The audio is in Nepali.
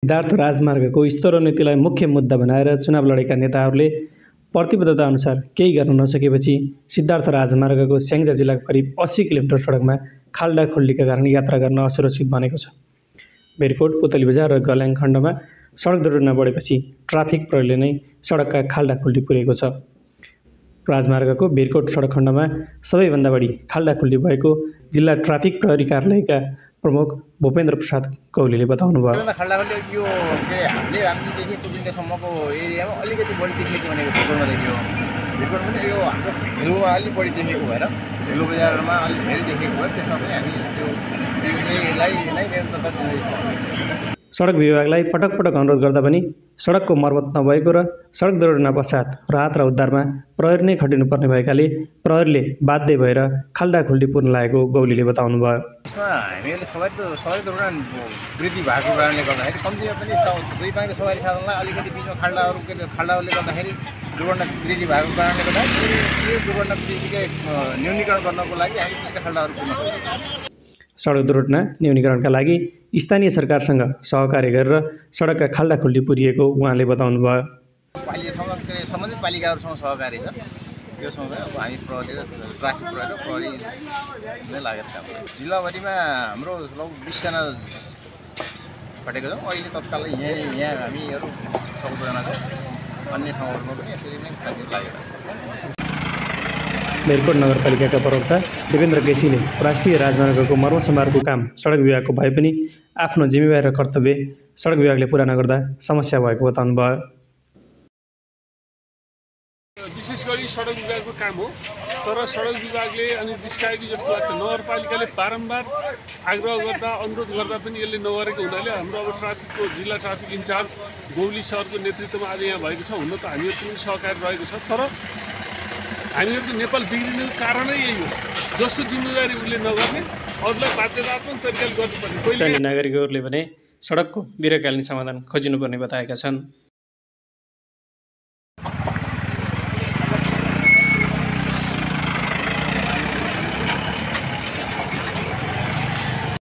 सिद्धार्थ राजमार्गको स्तरोन्नतिलाई मुख्य मुद्दा बनाएर चुनाव लडेका नेताहरूले प्रतिबद्धता अनुसार केही गर्न नसकेपछि सिद्धार्थ राजमार्गको स्याङ्जा जिल्लाको करिब 80 किलोमिटर सडकमा खाल्डा खुल्डीका कारण यात्रा गर्न असुरक्षित बनेको छ। भेरकोट, पुतली बजार र गल्याङ खण्डमा सडक दुर्घटना बढेपछि ट्राफिक प्रहरीले नै सडकका खाल्डा खुल्डी पुर्याएको छ। राजमार्गको भेरकोट सडक खण्डमा सबैभन्दा बढी खाल्डा खुल्डी भएको जिल्ला ट्राफिक प्रहरी कार्यालयका प्रमुख भूपेन्द्र प्रसाद कौलीले बताउनुभयो। हामीले रामजीदेखि कुबिन्डेसम्मको एरियामा अलिकति बढी देखेको भनेको भेरकोटमा देखियो। भेरकोट पनि यो हाम्रो भेलुमा अलिक बढी देखेको भएर भेलु बजारमा अलिक धेरै देखेको भएर त्यसमा पनि हामी त्यसलाई नै निरन्तरता दिँदैछौँ। सडक विभागलाई पटक पटक अनुरोध गर्दा पनि सडकको मर्मत नभएको र सडक दुर्घटना पश्चात राहत र उद्धारमा प्रहरी नै खटिनुपर्ने भएकाले प्रहरीले बाध्य भएर खाल्डा खुल्डी पुर्न लागेको गौलीले बताउनुभयो। यसमा हामीहरूले सवारी दुर्घटना वृद्धि भएको कारणले गर्दाखेरि कम्तीमा पनि 2-5 सवारी साधनलाई अलिकति बिचमा खाल्डाहरूले गर्दाखेरि दुर्घटना वृद्धि भएको कारणले गर्दाखेरि यो दुर्घटना वृद्धिकै न्यूनीकरण गर्नको लागि हामी त्यसका खाल्डाहरू पुर्न पर्छ। सडक दुर्घटना न्यूनीकरणका लागि स्थानीय सरकारसँग सहकार्य गरेर सडकका खाल्डा खुल्डी पुरिएको उहाँले बताउनुभयो। सम्बन्धित पालिकाहरूसँग सहकारी छ। यो समय अब हामी प्रहरी र ट्राफिक प्रहरी नै लागेर काम गर्छौँ। जिल्लाभरिमा हाम्रो लगभग 20 जना खटेको छौँ। अहिले तत्काल यहाँ हामीहरू 14 जना छौँ। अन्य ठाउँहरूमा पनि यसरी नै खातिर लागेर। भेरकोट नगरपालिकाका प्रवक्ता देवेन्द्र केसीले राष्ट्रिय राजमार्गको मर्मसम्भारको काम सडक विभागको भए पनि आफ्नो जिम्मेवारी र कर्तव्य सडक विभागले पुरा नगर्दा समस्या भएको बताउनुभयो। विशेष गरी सडक विभागको काम हो, तर सडक विभागले अनि बिस्काएको जस्तो लाग्छ नगरपालिकाले बारम्बार आग्रह गर्दा अनुरोध गर्दा पनि यसले नगरेको हुनाले हाम्रो अब ट्राफिकको जिल्ला ट्राफिक इन्चार्ज गौली सरको नेतृत्वमा आज यहाँ भएको छ। हुन त हामीहरूको पनि सहकारी रहेको छ, तर हामीहरूको नेपाल बिग्रिनुको कारणै यही हो। जसको जिम्मेवारी उसले नगर्ने, अरूलाई बाध्यतात्मक तरिकाले गर्नुपर्ने। स्थानीय नागरिकहरूले भने सडकको दीर्घकालीन समाधान खोजिनुपर्ने बताएका छन्।